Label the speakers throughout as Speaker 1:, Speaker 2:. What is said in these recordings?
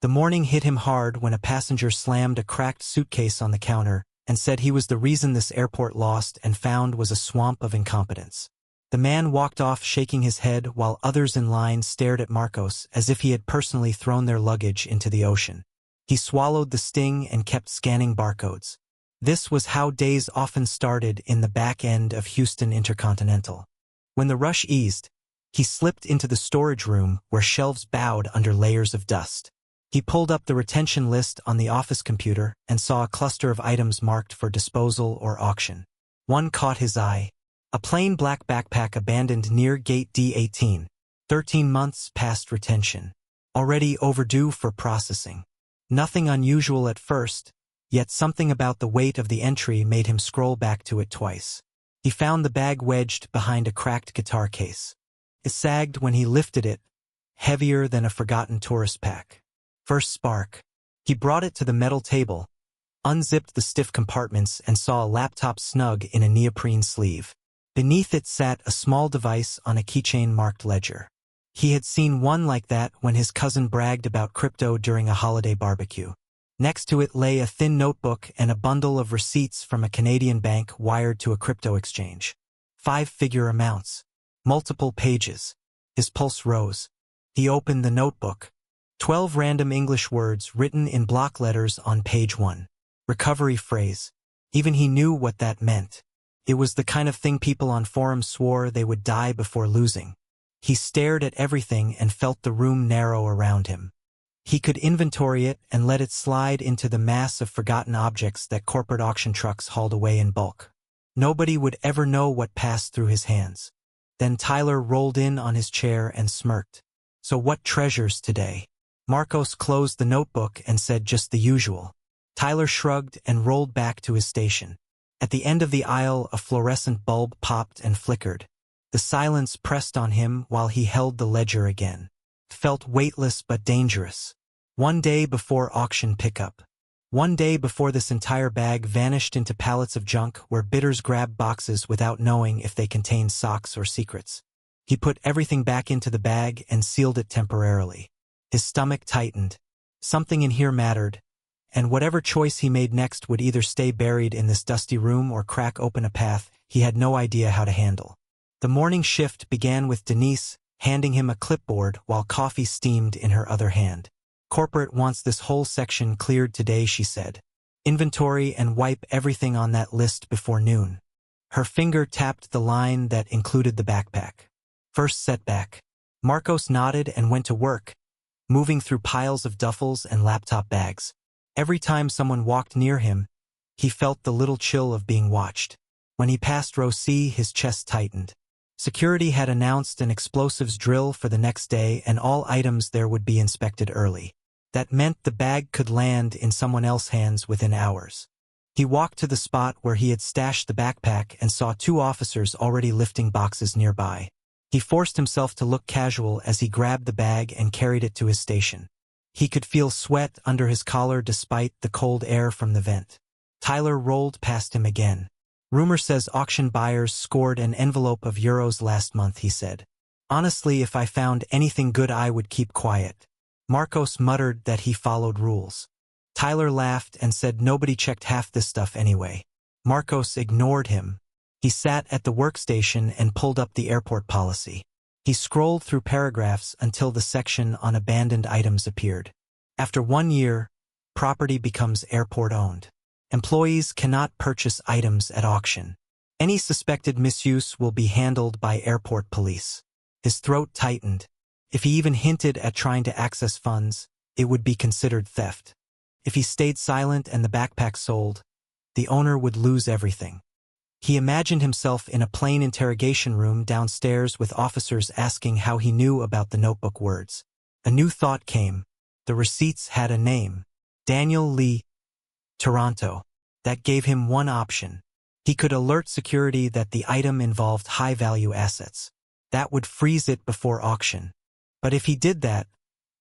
Speaker 1: The morning hit him hard when a passenger slammed a cracked suitcase on the counter and said he was the reason this airport lost and found was a swamp of incompetence. The man walked off shaking his head while others in line stared at Marcos as if he had personally thrown their luggage into the ocean. He swallowed the sting and kept scanning barcodes. This was how days often started in the back end of Houston Intercontinental. When the rush eased, he slipped into the storage room where shelves bowed under layers of dust. He pulled up the retention list on the office computer and saw a cluster of items marked for disposal or auction. One caught his eye. A plain black backpack abandoned near Gate D18, 13 months past retention. Already overdue for processing. Nothing unusual at first, yet something about the weight of the entry made him scroll back to it twice. He found the bag wedged behind a cracked guitar case. It sagged when he lifted it, heavier than a forgotten tourist pack. First spark. He brought it to the metal table, unzipped the stiff compartments and saw a laptop snug in a neoprene sleeve. Beneath it sat a small device on a keychain marked Ledger. He had seen one like that when his cousin bragged about crypto during a holiday barbecue. Next to it lay a thin notebook and a bundle of receipts from a Canadian bank wired to a crypto exchange. 5-figure amounts. Multiple pages. His pulse rose. He opened the notebook. 12 random English words written in block letters on page 1. Recovery phrase. Even he knew what that meant. It was the kind of thing people on forums swore they would die before losing. He stared at everything and felt the room narrow around him. He could inventory it and let it slide into the mass of forgotten objects that corporate auction trucks hauled away in bulk. Nobody would ever know what passed through his hands. Then Tyler rolled in on his chair and smirked. So what treasures today? Marcos closed the notebook and said just the usual. Tyler shrugged and rolled back to his station. At the end of the aisle, a fluorescent bulb popped and flickered. The silence pressed on him while he held the ledger again. It felt weightless but dangerous. One day before auction pickup. One day before this entire bag vanished into pallets of junk where bidders grabbed boxes without knowing if they contained socks or secrets. He put everything back into the bag and sealed it temporarily. His stomach tightened. Something in here mattered. And whatever choice he made next would either stay buried in this dusty room or crack open a path he had no idea how to handle. The morning shift began with Denise handing him a clipboard while coffee steamed in her other hand. Corporate wants this whole section cleared today, she said. Inventory and wipe everything on that list before noon. Her finger tapped the line that included the backpack. First setback. Marcos nodded and went to work, moving through piles of duffels and laptop bags. Every time someone walked near him, he felt the little chill of being watched. When he passed row C, his chest tightened. Security had announced an explosives drill for the next day and all items there would be inspected early. That meant the bag could land in someone else's hands within hours. He walked to the spot where he had stashed the backpack and saw 2 officers already lifting boxes nearby. He forced himself to look casual as he grabbed the bag and carried it to his station. He could feel sweat under his collar despite the cold air from the vent. Tyler rolled past him again. Rumor says auction buyers scored an envelope of euros last month, he said. Honestly, if I found anything good I would keep quiet. Marcos muttered that he followed rules. Tyler laughed and said nobody checked half this stuff anyway. Marcos ignored him. He sat at the workstation and pulled up the airport policy. He scrolled through paragraphs until the section on abandoned items appeared. After 1 year, property becomes airport-owned. Employees cannot purchase items at auction. Any suspected misuse will be handled by airport police. His throat tightened. If he even hinted at trying to access funds, it would be considered theft. If he stayed silent and the backpack sold, the owner would lose everything. He imagined himself in a plain interrogation room downstairs with officers asking how he knew about the notebook words. A new thought came. The receipts had a name. Daniel Lee, Toronto. That gave him one option. He could alert security that the item involved high-value assets. That would freeze it before auction. But if he did that,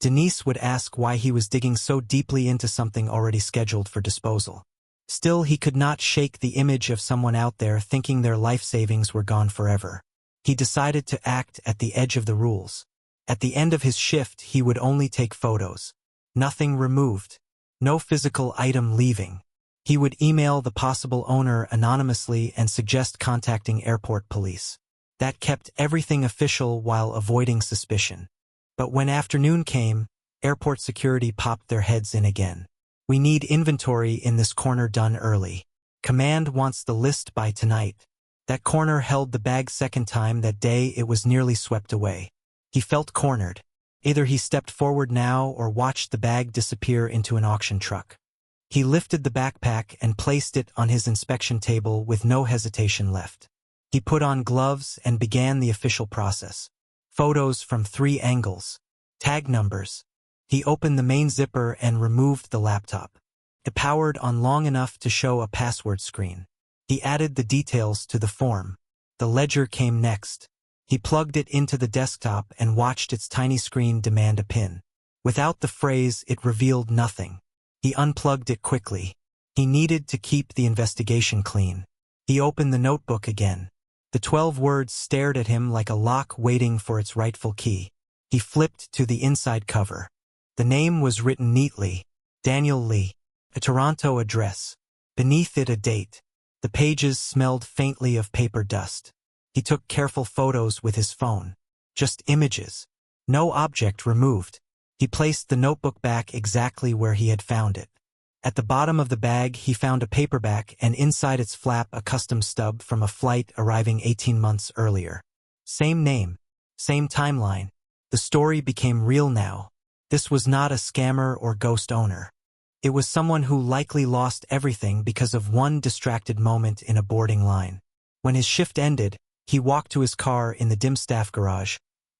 Speaker 1: Denise would ask why he was digging so deeply into something already scheduled for disposal. Still, he could not shake the image of someone out there thinking their life savings were gone forever. He decided to act at the edge of the rules. At the end of his shift, he would only take photos. Nothing removed. No physical item leaving. He would email the possible owner anonymously and suggest contacting airport police. That kept everything official while avoiding suspicion. But when afternoon came, airport security popped their heads in again. We need inventory in this corner done early. Command wants the list by tonight. That corner held the bag second time that day it was nearly swept away. He felt cornered. Either he stepped forward now or watched the bag disappear into an auction truck. He lifted the backpack and placed it on his inspection table with no hesitation left. He put on gloves and began the official process. Photos from 3 angles. Tag numbers. He opened the main zipper and removed the laptop. It powered on long enough to show a password screen. He added the details to the form. The ledger came next. He plugged it into the desktop and watched its tiny screen demand a PIN. Without the phrase, it revealed nothing. He unplugged it quickly. He needed to keep the investigation clean. He opened the notebook again. The 12 words stared at him like a lock waiting for its rightful key. He flipped to the inside cover. The name was written neatly. Daniel Lee. A Toronto address. Beneath it a date. The pages smelled faintly of paper dust. He took careful photos with his phone. Just images. No object removed. He placed the notebook back exactly where he had found it. At the bottom of the bag he found a paperback and inside its flap a custom stub from a flight arriving 18 months earlier. Same name. Same timeline. The story became real now. This was not a scammer or ghost owner. It was someone who likely lost everything because of one distracted moment in a boarding line. When his shift ended, he walked to his car in the dim staff garage,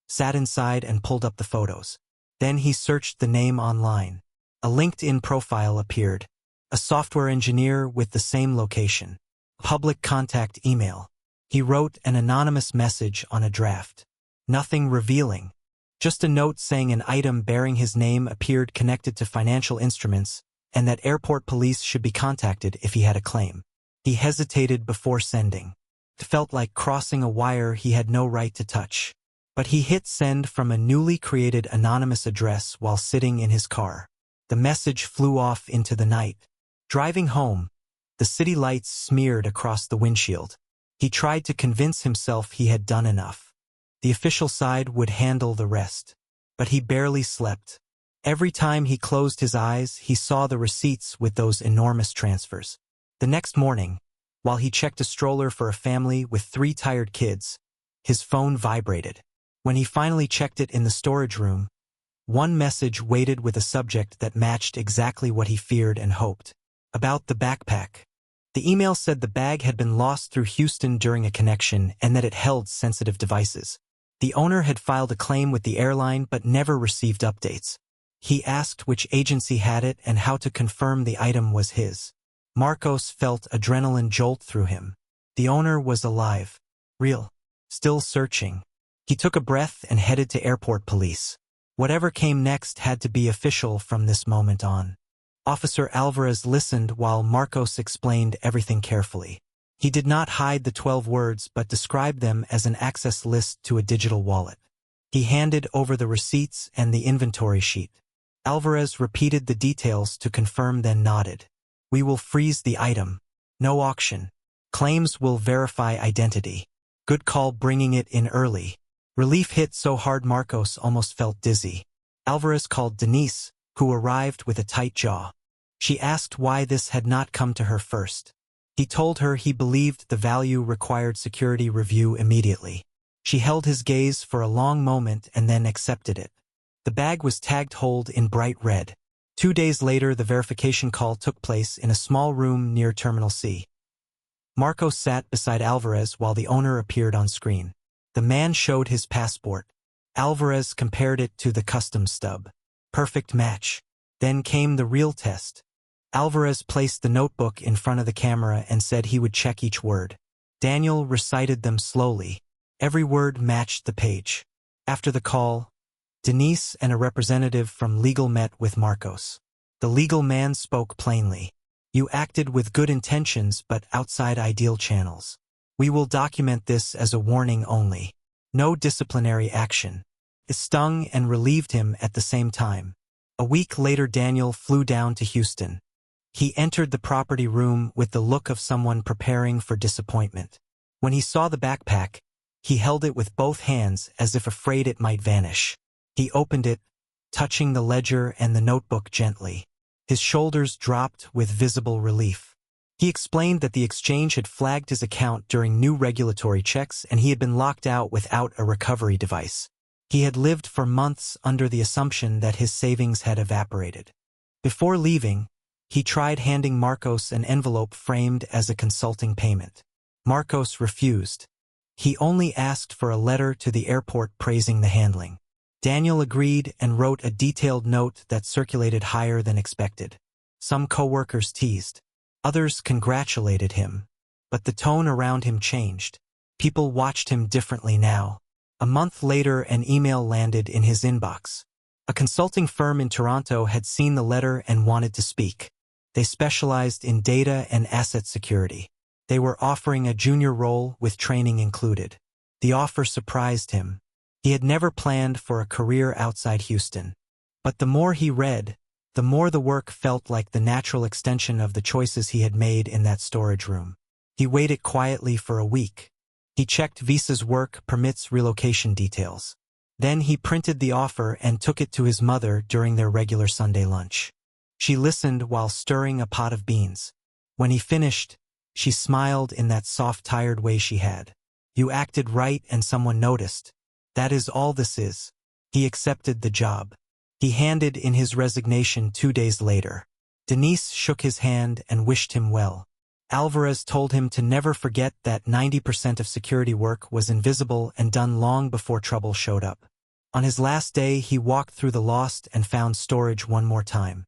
Speaker 1: sat inside and pulled up the photos. Then he searched the name online. A LinkedIn profile appeared. A software engineer with the same location. Public contact email. He wrote an anonymous message on a draft. Nothing revealing. Just a note saying an item bearing his name appeared connected to financial instruments and that airport police should be contacted if he had a claim. He hesitated before sending. It felt like crossing a wire he had no right to touch. But he hit send from a newly created anonymous address while sitting in his car. The message flew off into the night. Driving home, the city lights smeared across the windshield. He tried to convince himself he had done enough. The official side would handle the rest. But he barely slept. Every time he closed his eyes, he saw the receipts with those enormous transfers. The next morning, while he checked a stroller for a family with 3 tired kids, his phone vibrated. When he finally checked it in the storage room, one message waited with a subject that matched exactly what he feared and hoped. About the backpack. The email said the bag had been lost through Houston during a connection and that it held sensitive devices. The owner had filed a claim with the airline but never received updates. He asked which agency had it and how to confirm the item was his. Marcos felt adrenaline jolt through him. The owner was alive. Real. Still searching. He took a breath and headed to airport police. Whatever came next had to be official from this moment on. Officer Alvarez listened while Marcos explained everything carefully. He did not hide the 12 words but described them as an access list to a digital wallet. He handed over the receipts and the inventory sheet. Alvarez repeated the details to confirm, then nodded. We will freeze the item. No auction. Claims will verify identity. Good call bringing it in early. Relief hit so hard Marcos almost felt dizzy. Alvarez called Denise, who arrived with a tight jaw. She asked why this had not come to her first. He told her he believed the value required security review immediately. She held his gaze for a long moment and then accepted it. The bag was tagged hold in bright red. 2 days later, the verification call took place in a small room near Terminal C. Marcos sat beside Alvarez while the owner appeared on screen. The man showed his passport. Alvarez compared it to the customs stub. Perfect match. Then came the real test. Alvarez placed the notebook in front of the camera and said he would check each word. Daniel recited them slowly. Every word matched the page. After the call, Denise and a representative from legal met with Marcos. The legal man spoke plainly. You acted with good intentions but outside ideal channels. We will document this as a warning only. No disciplinary action. It stung and relieved him at the same time. A week later Daniel flew down to Houston. He entered the property room with the look of someone preparing for disappointment. When he saw the backpack, he held it with both hands as if afraid it might vanish. He opened it, touching the ledger and the notebook gently. His shoulders dropped with visible relief. He explained that the exchange had flagged his account during new regulatory checks and he had been locked out without a recovery device. He had lived for months under the assumption that his savings had evaporated. Before leaving, he tried handing Marcos an envelope framed as a consulting payment. Marcos refused. He only asked for a letter to the airport praising the handling. Daniel agreed and wrote a detailed note that circulated higher than expected. Some coworkers teased. Others congratulated him. But the tone around him changed. People watched him differently now. A month later, an email landed in his inbox. A consulting firm in Toronto had seen the letter and wanted to speak. They specialized in data and asset security. They were offering a junior role with training included. The offer surprised him. He had never planned for a career outside Houston. But the more he read, the more the work felt like the natural extension of the choices he had made in that storage room. He waited quietly for a week. He checked Visa's work permits relocation details. Then he printed the offer and took it to his mother during their regular Sunday lunch. She listened while stirring a pot of beans. When he finished, she smiled in that soft, tired way she had. "You acted right and someone noticed. That is all this is." He accepted the job. He handed in his resignation 2 days later. Denise shook his hand and wished him well. Alvarez told him to never forget that 90% of security work was invisible and done long before trouble showed up. On his last day, he walked through the lost and found storage one more time.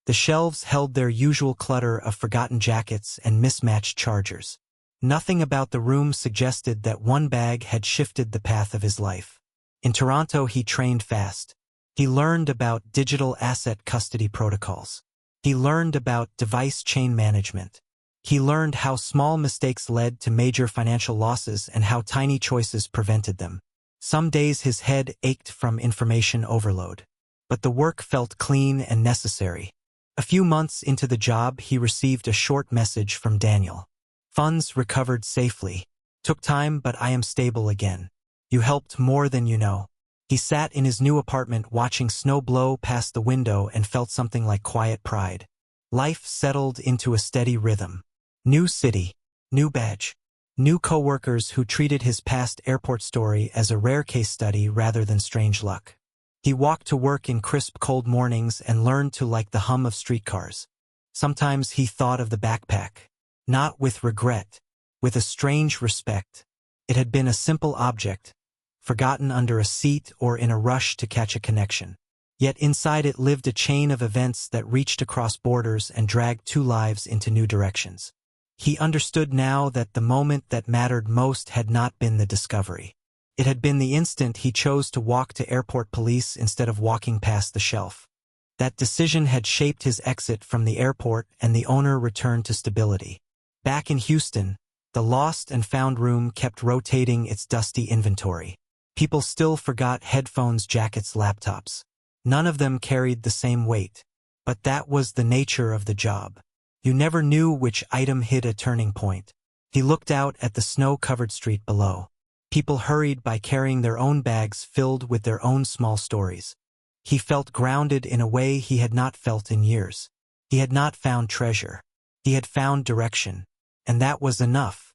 Speaker 1: The shelves held their usual clutter of forgotten jackets and mismatched chargers. Nothing about the room suggested that one bag had shifted the path of his life. In Toronto, he trained fast. He learned about digital asset custody protocols. He learned about device chain management. He learned how small mistakes led to major financial losses and how tiny choices prevented them. Some days his head ached from information overload. But the work felt clean and necessary. A few months into the job, he received a short message from Daniel. "Funds recovered safely. Took time, but I am stable again. You helped more than you know." He sat in his new apartment watching snow blow past the window and felt something like quiet pride. Life settled into a steady rhythm. New city, new badge, new coworkers who treated his past airport story as a rare case study rather than strange luck. He walked to work in crisp cold mornings and learned to like the hum of streetcars. Sometimes he thought of the backpack. Not with regret, with a strange respect. It had been a simple object, forgotten under a seat or in a rush to catch a connection. Yet inside it lived a chain of events that reached across borders and dragged two lives into new directions. He understood now that the moment that mattered most had not been the discovery. It had been the instant he chose to walk to airport police instead of walking past the shelf. That decision had shaped his exit from the airport and the owner returned to stability. Back in Houston, the lost and found room kept rotating its dusty inventory. People still forgot headphones, jackets, laptops. None of them carried the same weight. But that was the nature of the job. You never knew which item hit a turning point. He looked out at the snow-covered street below. People hurried by carrying their own bags filled with their own small stories. He felt grounded in a way he had not felt in years. He had not found treasure. He had found direction. And that was enough.